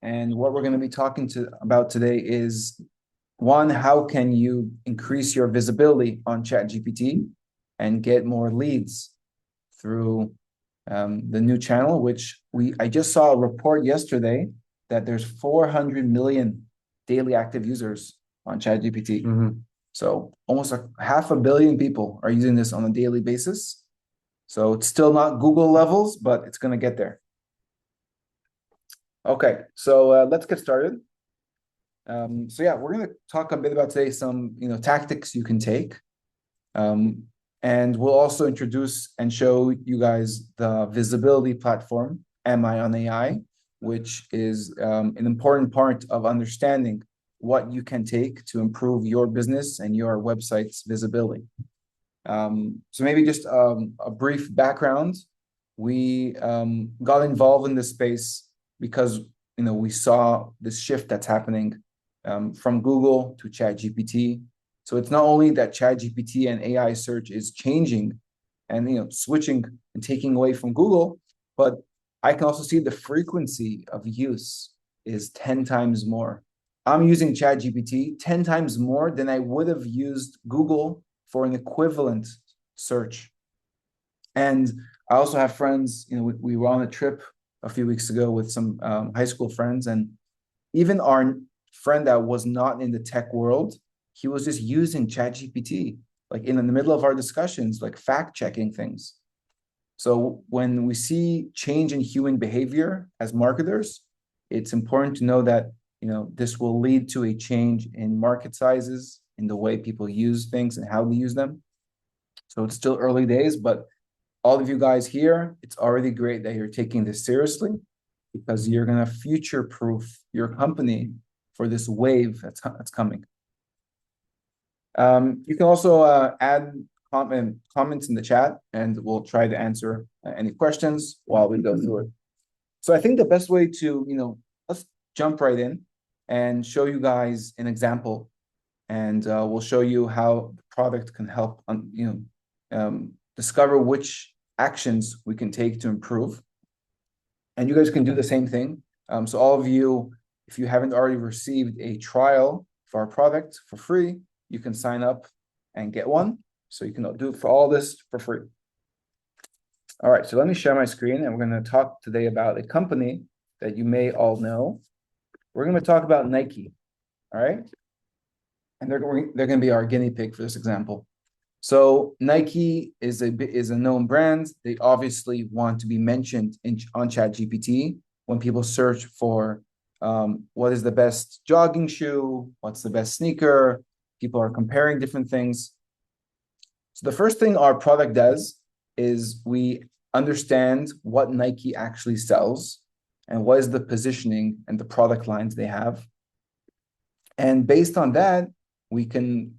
And what we're going to be talking about today is one, how can you increase your visibility on ChatGPT and get more leads through the new channel, which I just saw a report yesterday that there's 400 million daily active users on ChatGPT. So almost 500 million people are using this on a daily basis. So it's still not Google levels, but it's going to get there. Okay, so let's get started. We're going to talk a bit about today some tactics you can take, and we'll also introduce and show you guys the visibility platform, Am I on AI, which is an important part of understanding what you can take to improve your business and your website's visibility. So maybe just a brief background. We got involved in this space because we saw this shift that's happening from Google to ChatGPT. So it's not only that ChatGPT and AI search is changing and switching and taking away from Google, but I can also see the frequency of use is 10 times more. I'm using ChatGPT 10 times more than I would have used Google for an equivalent search. And I also have friends, we were on a trip a few weeks ago with some high school friends, and even our friend that was not in the tech world, he was just using ChatGPT, like in the middle of our discussions, like fact checking things. So when we see change in human behavior as marketers, it's important to know that this will lead to a change in market sizes, in the way people use things and how they use them. So it's still early days, but all of you guys here, it's already great that you're taking this seriously, because you're going to future-proof your company for this wave that's coming. You can also add comments in the chat, and we'll try to answer any questions while we go through it. So I think the best way to, let's jump right in and show you guys an example, and we'll show you how the product can help discover which actions we can take to improve. And you guys can do the same thing. So all of you, if you haven't already received a trial for our product for free, you can sign up and get one. So you can do it for all this for free. All right, so let me share my screen, and we're going to talk today about a company that you may all know. We're going to talk about Nike, all right? And they're going to be our guinea pig for this example. So Nike is a known brand. They obviously want to be mentioned on ChatGPT when people search for what is the best jogging shoe, what's the best sneaker. People are comparing different things. So the first thing our product does is we understand what Nike actually sells and what is the positioning and the product lines they have. And based on that, we can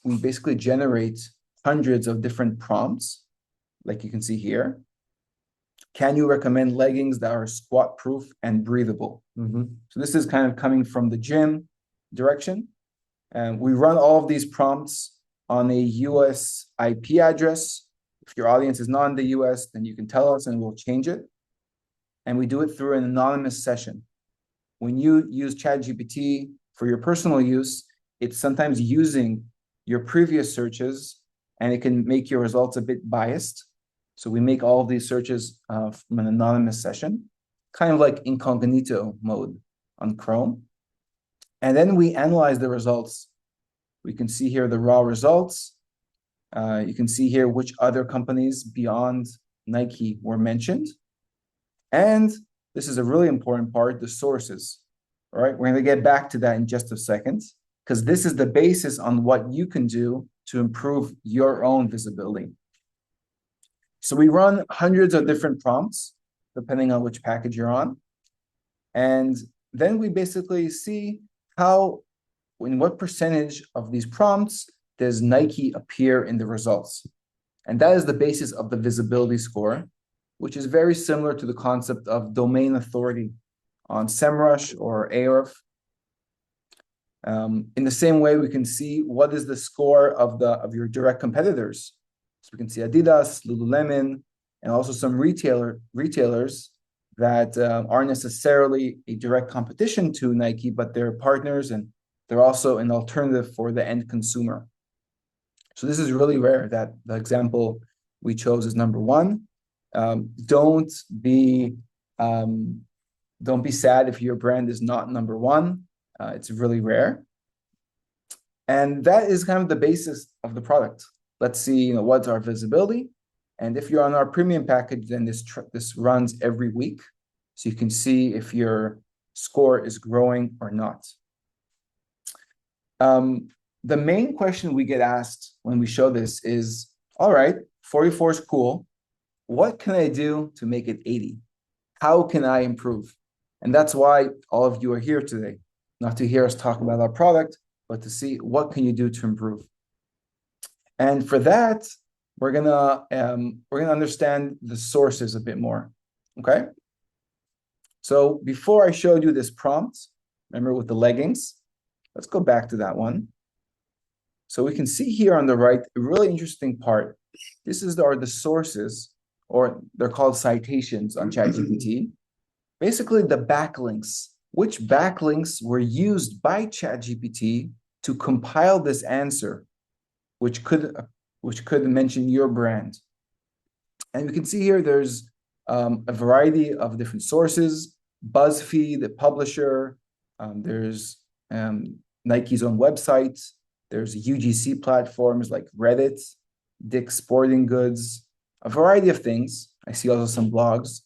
we basically generate hundreds of different prompts, like you can see here. Can you recommend leggings that are squat proof and breathable? So this is kind of coming from the gym direction. And we run all of these prompts on a US IP address. If your audience is not in the US, then you can tell us and we'll change it. And we do it through an anonymous session. When you use ChatGPT for your personal use, it's sometimes using your previous searches, and it can make your results a bit biased. So we make all of these searches from an anonymous session, kind of like incognito mode on Chrome. And then we analyze the results. We can see here the raw results. You can see here which other companies beyond Nike were mentioned. And this is a really important part, the sources. All right, we're going to get back to that in just a second, because this is the basis on what you can do to improve your own visibility. So we run hundreds of different prompts, depending on which package you're on. And then we basically see in what percentage of these prompts does Nike appear in the results. And that is the basis of the visibility score, which is very similar to the concept of domain authority on SEMrush or Ahrefs. In the same way, we can see what is the score of your direct competitors. So we can see Adidas, Lululemon, and also some retailers that aren't necessarily a direct competition to Nike, but they're partners and they're also an alternative for the end consumer. So this is really rare that the example we chose is number one. Don't be sad if your brand is not number one. It's really rare. And that is kind of the basis of the product. Let's see, what's our visibility. And if you're on our premium package, then this runs every week. So you can see if your score is growing or not. The main question we get asked when we show this is, all right, 44 is cool. What can I do to make it 80? How can I improve? And that's why all of you are here today, not to hear us talk about our product, but to see what can you do to improve. And for that, we're gonna understand the sources a bit more. Okay. So before I showed you this prompt, remember with the leggings, let's go back to that one. So we can see here on the right a really interesting part. This are the sources, or they're called citations on ChatGPT. Basically, the backlinks. Which backlinks were used by ChatGPT to compile this answer, which could mention your brand. And we can see here there's a variety of different sources: BuzzFeed, the publisher. There's Nike's own website. There's UGC platforms like Reddit, Dick's Sporting Goods, a variety of things. I see also some blogs.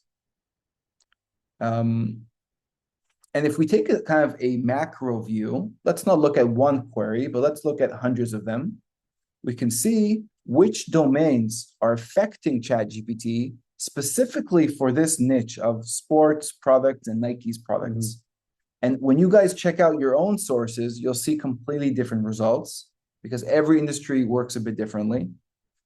And if we take a kind of a macro view, let's not look at one query, but let's look at hundreds of them. We can see which domains are affecting ChatGPT specifically for this niche of sports products and Nike's products. Mm-hmm. And when you guys check out your own sources, you'll see completely different results because every industry works a bit differently.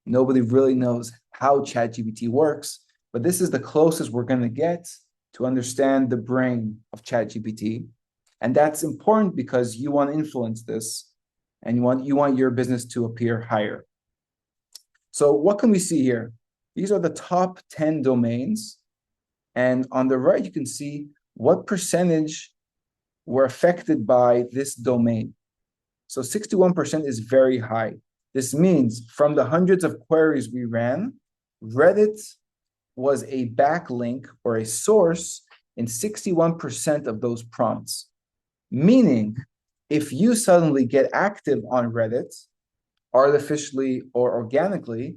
Nobody really knows how ChatGPT works, but this is the closest we're going to get to understand the brain of ChatGPT. And that's important because you want to influence this and you want your business to appear higher. So what can we see here? These are the top 10 domains. And on the right, you can see what percentage were affected by this domain. So 61% is very high. This means from the hundreds of queries we ran, Reddit was a backlink or a source in 61% of those prompts. Meaning, if you suddenly get active on Reddit, artificially or organically,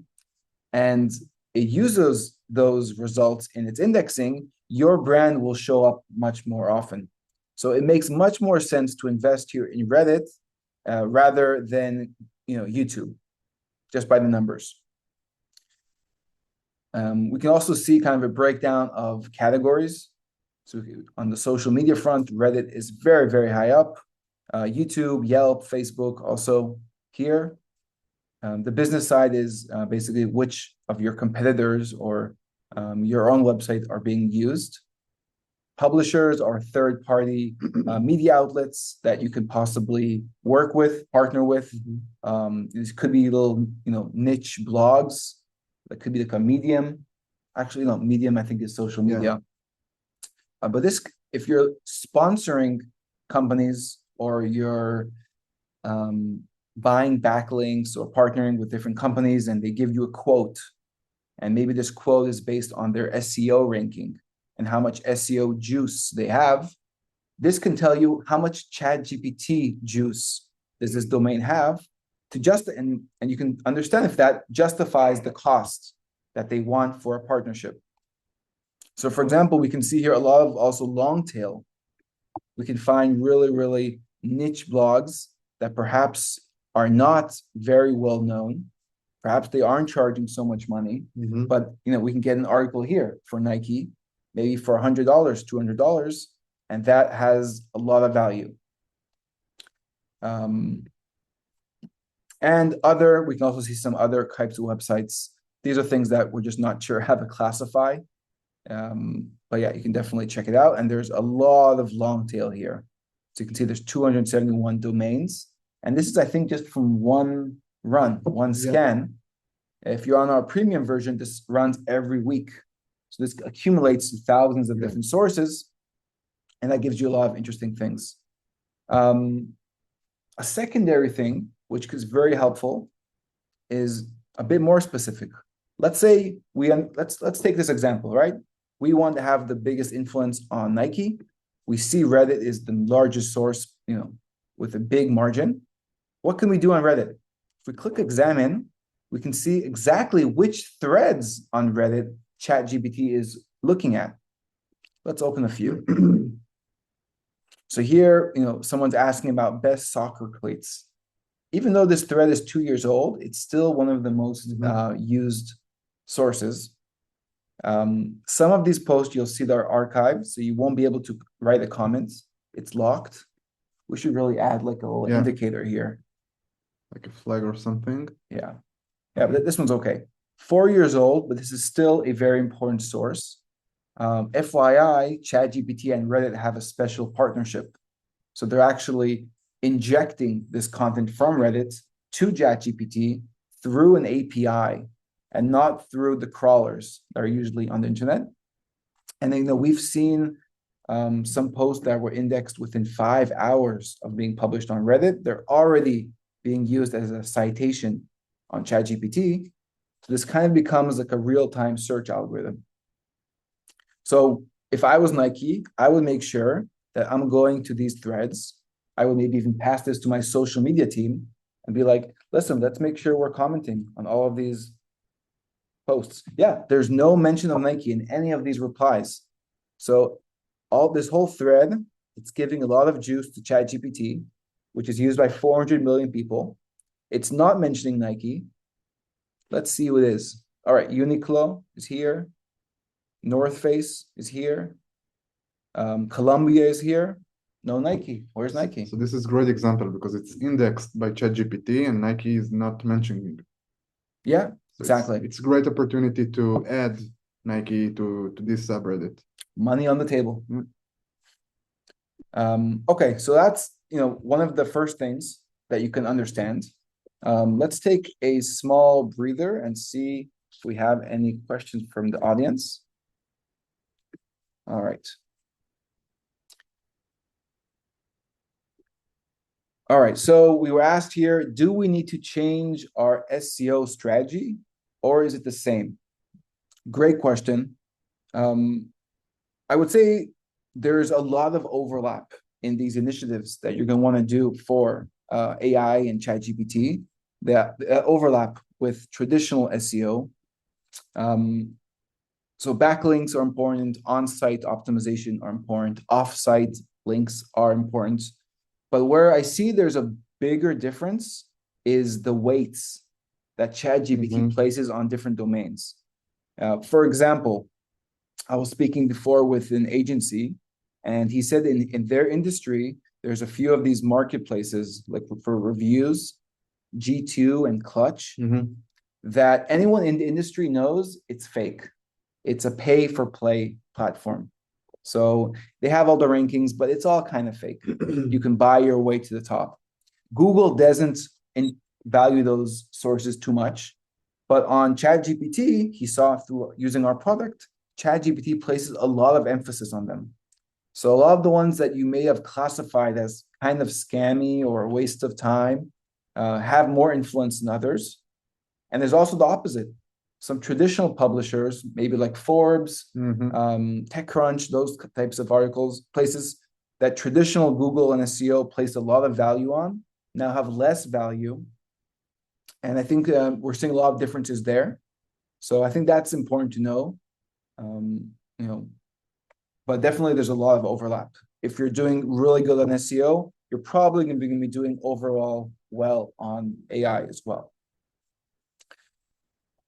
and it uses those results in its indexing, your brand will show up much more often. So it makes much more sense to invest here in Reddit rather than YouTube, just by the numbers. We can also see kind of a breakdown of categories. So on the social media front, Reddit is very, very high up. YouTube, Yelp, Facebook also here. The business side is basically which of your competitors or your own website are being used. Publishers are third-party media outlets that you could possibly work with, partner with. Mm-hmm. These could be little, niche blogs. That could be like a Medium. Actually, no, Medium I think is social media. Yeah. But if you're sponsoring companies or you're buying backlinks or partnering with different companies and they give you a quote, and maybe this quote is based on their SEO ranking and how much SEO juice they have, this can tell you how much ChatGPT juice does this domain have and you can understand if that justifies the cost that they want for a partnership. So for example, we can see here a lot of also long tail. We can find really, really niche blogs that perhaps are not very well known. Perhaps they aren't charging so much money, mm-hmm. but we can get an article here for Nike, maybe for $100, $200, and that has a lot of value. And we can also see some other types of websites. These are things that we're just not sure how to classify. But yeah, you can definitely check it out. And there's a lot of long tail here. So you can see there's 271 domains. And this is, I think, just from one run, one scan. Yeah. If you're on our premium version, this runs every week. So this accumulates thousands of different sources, and that gives you a lot of interesting things. A secondary thing, which is very helpful, is a bit more specific. Let's say let's take this example, right? We want to have the biggest influence on Nike. We see Reddit is the largest source, with a big margin. What can we do on Reddit? If we click examine, we can see exactly which threads on Reddit ChatGPT is looking at. Let's open a few. So here, someone's asking about best soccer cleats. Even though this thread is 2 years old, it's still one of the most used sources. Some of these posts you'll see that are archived, so you won't be able to write a comment. It's locked. We should really add like a little indicator here. Like a flag or something. Yeah, but this one's okay. 4 years old, but this is still a very important source. FYI, ChatGPT and Reddit have a special partnership. So they're actually injecting this content from Reddit to ChatGPT through an API and not through the crawlers that are usually on the internet. And then, we've seen some posts that were indexed within 5 hours of being published on Reddit. They're already being used as a citation on ChatGPT. So this kind of becomes like a real-time search algorithm. So if I was Nike, I would make sure that I'm going to these threads. I would maybe even pass this to my social media team and be like, listen, let's make sure we're commenting on all of these posts. Yeah, there's no mention of Nike in any of these replies. So this whole thread, it's giving a lot of juice to ChatGPT, which is used by 400 million people. It's not mentioning Nike. Let's see who it is. All right, Uniqlo is here. North Face is here. Columbia is here. No Nike. Where's Nike? So this is a great example because it's indexed by ChatGPT and Nike is not mentioning it. Yeah, so exactly. It's a great opportunity to add Nike to this subreddit. Money on the table. Okay, so that's one of the first things that you can understand. Let's take a small breather and see if we have any questions from the audience. All right. All right, so we were asked here, do we need to change our SEO strategy or is it the same? Great question. I would say there's a lot of overlap in these initiatives that you're going to want to do for AI and ChatGPT that overlap with traditional SEO. So backlinks are important, on-site optimization are important, off-site links are important. But where I see there's a bigger difference is the weights that ChatGPT places on different domains. For example, I was speaking before with an agency, and he said in their industry, there's a few of these marketplaces, like for reviews, G2 and Clutch, that anyone in the industry knows it's fake. It's a pay-for-play platform. So they have all the rankings, but it's all kind of fake. You can buy your way to the top. Google doesn't value those sources too much, but on ChatGPT, he saw through using our product, ChatGPT places a lot of emphasis on them. So a lot of the ones that you may have classified as kind of scammy or a waste of time have more influence than others. And there's also the opposite. Some traditional publishers, maybe like Forbes, TechCrunch, those types of places that traditional Google and SEO placed a lot of value on, now have less value. And I think we're seeing a lot of differences there. So I think that's important to know. But definitely there's a lot of overlap. If you're doing really good on SEO, you're probably going to be doing overall well on AI as well.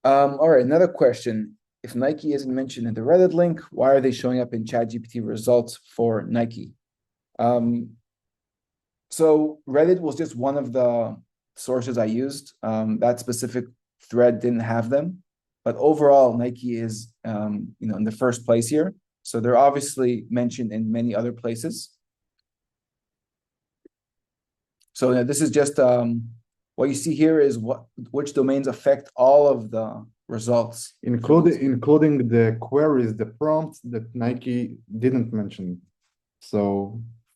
All right, another question. If Nike isn't mentioned in the Reddit link, why are they showing up in ChatGPT results for Nike? So Reddit was just one of the sources I used. That specific thread didn't have them, but overall Nike is in the first place here. So they're obviously mentioned in many other places. So this is just what you see here is which domains affect all of the results. Including the queries, the prompts that Nike didn't mention. So,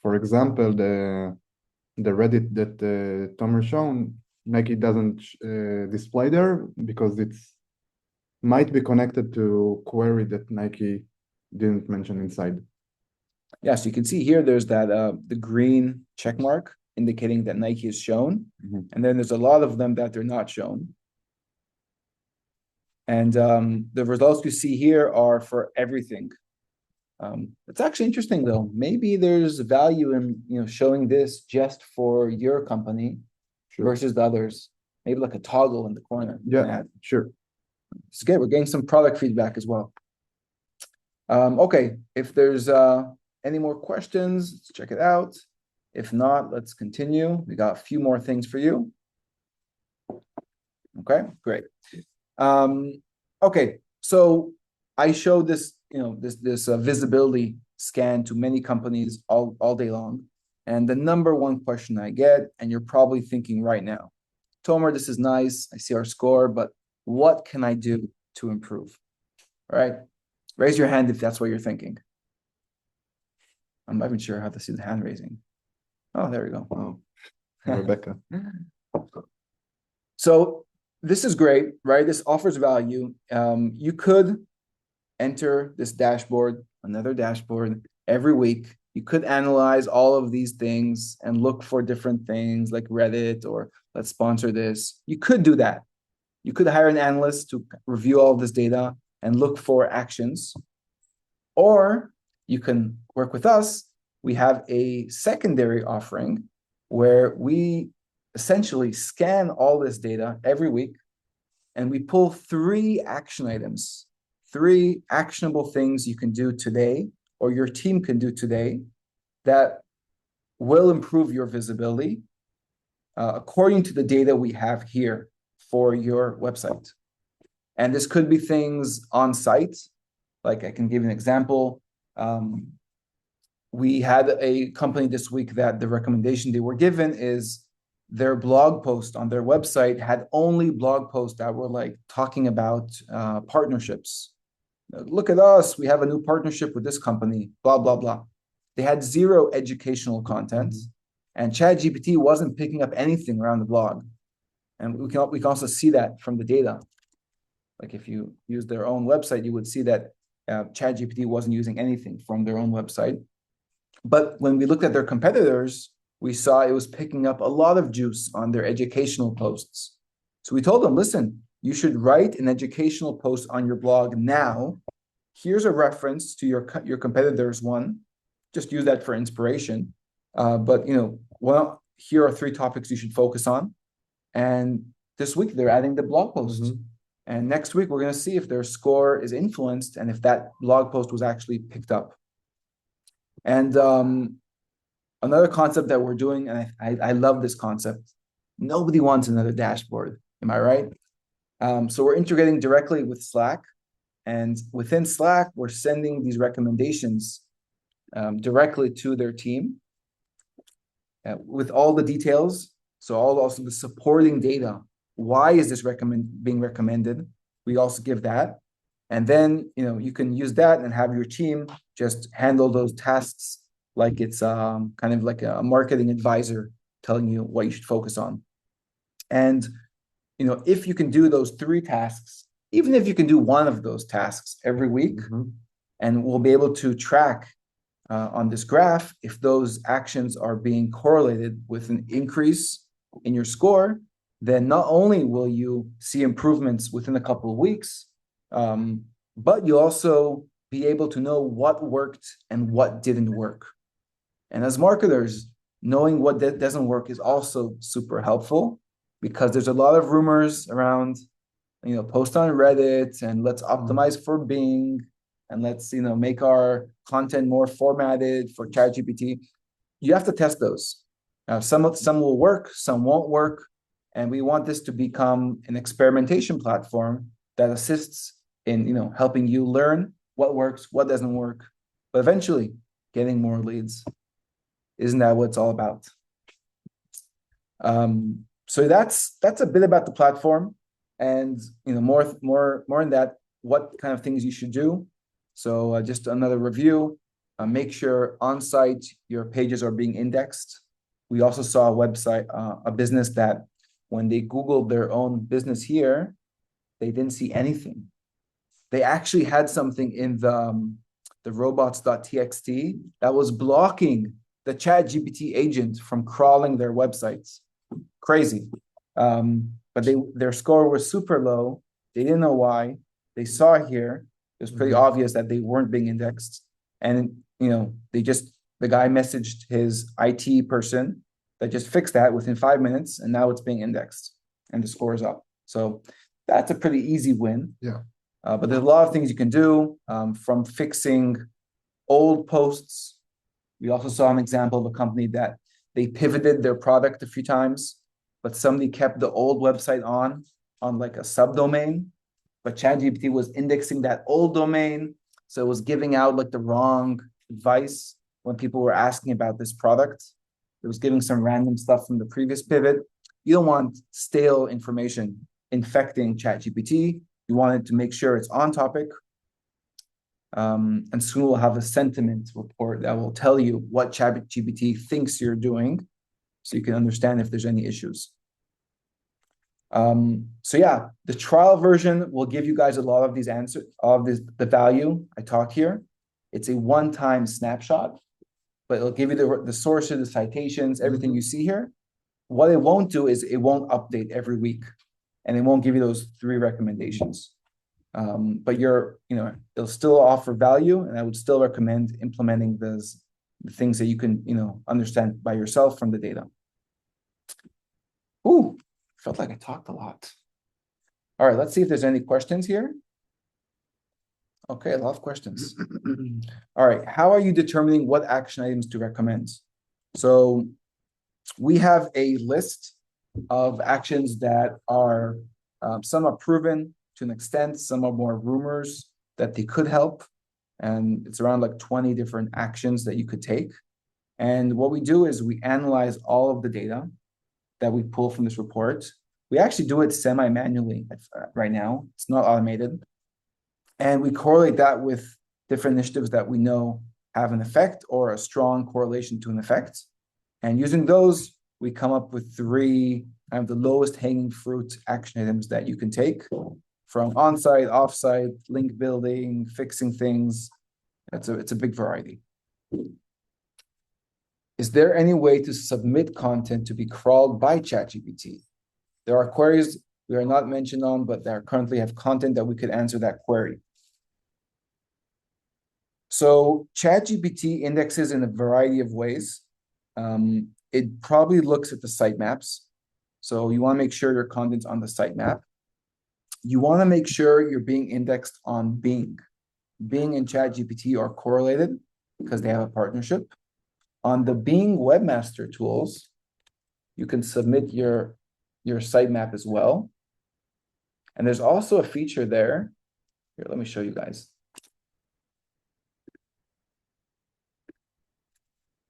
for example, the Reddit that Tomer shown, Nike doesn't display there because it's might be connected to query that Nike didn't mention inside. Yeah, so you can see here there's that the green check mark indicating that Nike is shown, and then there's a lot of them that they're not shown. And the results you see here are for everything. It's actually interesting though. Maybe there's value in showing this just for your company versus the others. Maybe like a toggle in the corner. Yeah, sure. It's good. We're getting some product feedback as well. Okay, if there's any more questions, let's check it out. If not, let's continue. We got a few more things for you. Okay, great. Okay, so I showed this, this visibility scan to many companies all day long. And the number one question I get, and you're probably thinking right now, Tomer, this is nice. I see our score, but what can I do to improve? All right, raise your hand if that's what you're thinking. I'm not even sure how to see the hand raising. Oh, there we go. Oh, Rebecca. So this is great, right? This offers value. You could enter this dashboard, another dashboard every week. You could analyze all of these things and look for different things like Reddit or let's sponsor this. You could do that. You could hire an analyst to review all of this data and look for actions. Or you can work with us. We have a secondary offering where we essentially scan all this data every week and we pull 3 action items, 3 actionable things you can do today or your team can do today that will improve your visibility according to the data we have here for your website. And this could be things on site. Like I can give you an example. We had a company this week that the recommendation they were given is their blog post on their website had only blog posts that were like talking about partnerships. Look at us, we have a new partnership with this company, blah, blah, blah. They had 0 educational content and ChatGPT wasn't picking up anything around the blog. And we can also see that from the data. Like if you use their own website, you would see that ChatGPT wasn't using anything from their own website. But when we looked at their competitors, we saw it was picking up a lot of juice on their educational posts. So we told them, listen, you should write an educational post on your blog now. Here's a reference to your competitor's one. Just use that for inspiration. But here are 3 topics you should focus on. And this week they're adding the blog posts. And next week we're going to see if their score is influenced and if that blog post was actually picked up. And another concept that we're doing, and I love this concept. Nobody wants another dashboard. Am I right? So we're integrating directly with Slack. And within Slack, we're sending these recommendations directly to their team with all the details. So also the supporting data. Why is this being recommended? We also give that. And then, you can use that and have your team just handle those tasks like it's kind of like a marketing advisor telling you what you should focus on. And, if you can do those 3 tasks, even if you can do one of those tasks every week, and we'll be able to track on this graph if those actions are being correlated with an increase in your score, then not only will you see improvements within a couple of weeks, but you'll also be able to know what worked and what didn't work. And as marketers, knowing what doesn't work is also super helpful because there's a lot of rumors around, post on Reddit and let's optimize for Bing and let's, make our content more formatted for ChatGPT. You have to test those. Some will work, some won't work. And we want this to become an experimentation platform that assists in, helping you learn what works, what doesn't work, but eventually getting more leads. Isn't that what it's all about? So that's a bit about the platform. and more in that, what kind of things you should do. So just another review, make sure on site your pages are being indexed. We also saw a business that when they Googled their own business here, they didn't see anything. They actually had something in the robots.txt that was blocking the ChatGPT agent from crawling their websites. Crazy. But their score was super low. They didn't know why. They saw here. It was pretty obvious that they weren't being indexed. And the guy messaged his IT person that just fixed that within 5 minutes, and now it's being indexed and the score is up. So that's a pretty easy win. Yeah. But there's a lot of things you can do, from fixing old posts. We also saw an example of a company that they pivoted their product a few times, but somebody kept the old website on like a subdomain, but ChatGPT was indexing that old domain. So it was giving out like the wrong advice when people were asking about this product. It was giving some random stuff from the previous pivot. You don't want stale information infecting ChatGPT. You want it to make sure it's on topic. And soon we'll have a sentiment report that will tell you what ChatGPT thinks you're doing, so you can understand if there's any issues. So yeah, the trial version will give you guys a lot of these answers, all of the value I talked here. It's a one-time snapshot, but it'll give you the sources, the citations, everything you see here. What it won't do is it won't update every week, and it won't give you those 3 recommendations. But it'll still offer value, and I would still recommend implementing the things that you can, understand by yourself from the data. Ooh, felt like I talked a lot. All right, let's see if there's any questions here. Okay, a lot of questions. All right, how are you determining what action items to recommend? So we have a list of actions that are, some are proven to an extent, some are more rumors that they could help. And it's around like 20 different actions that you could take. And what we do is we analyze all of the data that we pull from this report. We actually do it semi-manually right now. It's not automated. And we correlate that with different initiatives that we know have an effect or a strong correlation to an effect. And using those, we come up with 3 kind of the lowest hanging fruit action items that you can take, from on-site, off-site, link building, fixing things. It's a big variety. Is there any way to submit content to be crawled by ChatGPT? There are queries we are not mentioned on, but that currently have content that we could answer that query. So ChatGPT indexes in a variety of ways. It probably looks at the sitemaps. So you want to make sure your content's on the sitemap. You want to make sure you're being indexed on Bing. Bing and ChatGPT are correlated because they have a partnership. On the Bing webmaster tools, you can submit your sitemap as well. And there's also a feature there. Here, let me show you guys.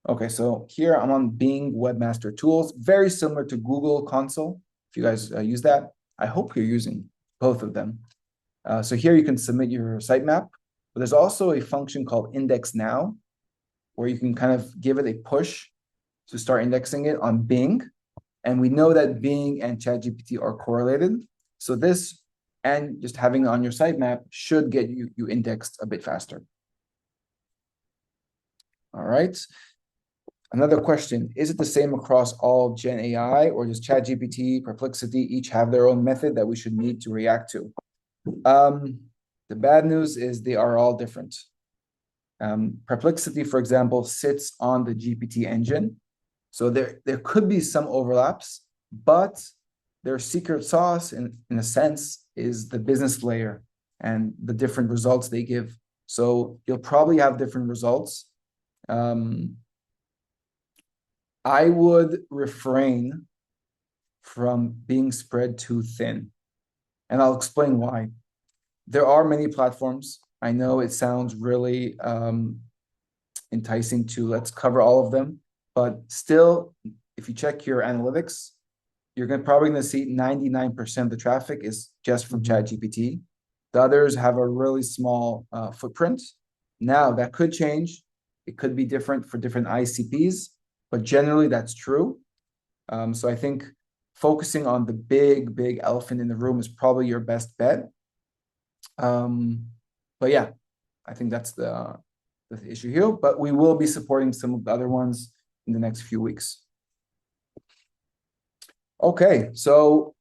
Okay, so here I'm on Bing webmaster tools, very similar to Google Console. If you guys use that, I hope you're using both of them. So here you can submit your sitemap, but there's also a function called Index Now, where you can kind of give it a push to start indexing it on Bing. And we know that Bing and ChatGPT are correlated. So this and just having it on your sitemap should get you indexed a bit faster. All right. Another question, is it the same across all Gen AI, or does ChatGPT, Perplexity each have their own method that we should need to react to? The bad news is they are all different. Perplexity, for example, sits on the GPT engine. So there could be some overlaps, but their secret sauce, in a sense, is the business layer and the different results they give. So you'll probably have different results. I would refrain from being spread too thin. And I'll explain why. There are many platforms. I know it sounds really enticing to let's cover all of them, but still, if you check your analytics, you're probably gonna see 99% of the traffic is just from Mhm. ChatGPT. The others have a really small footprint. Now that could change. It could be different for different ICPs, but generally that's true. So I think focusing on the big elephant in the room is probably your best bet. But yeah, I think that's the issue here. But we will be supporting some of the other ones in the next few weeks. Okay, so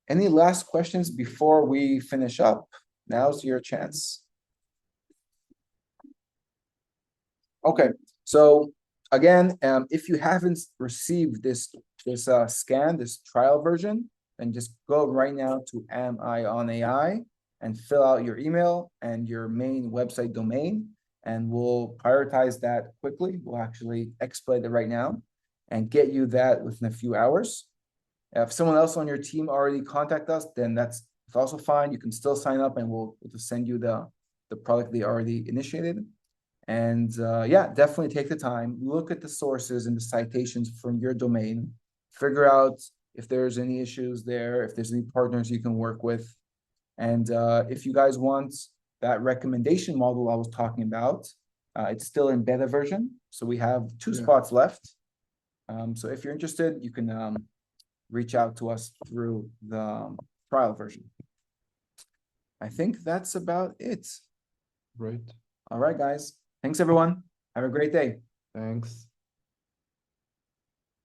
any last questions before we finish up? Now's your chance. Okay, so again, if you haven't received this scan, this trial version, then just go right now to Am I on AI and fill out your email and your main website domain, and we'll prioritize that quickly. We'll actually expedite it right now and get you that within a few hours. If someone else on your team already contact us, then that's also fine. You can still sign up, and we'll just send you the product they already initiated. And yeah, definitely take the time, look at the sources and the citations from your domain, figure out if there's any issues there, if there's any partners you can work with. And if you guys want that recommendation model I was talking about, it's still in beta version. So we have two spots left. So if you're interested, you can reach out to us through the trial version. I think that's about it. Great. All right, guys. Thanks, everyone. Have a great day. Thanks.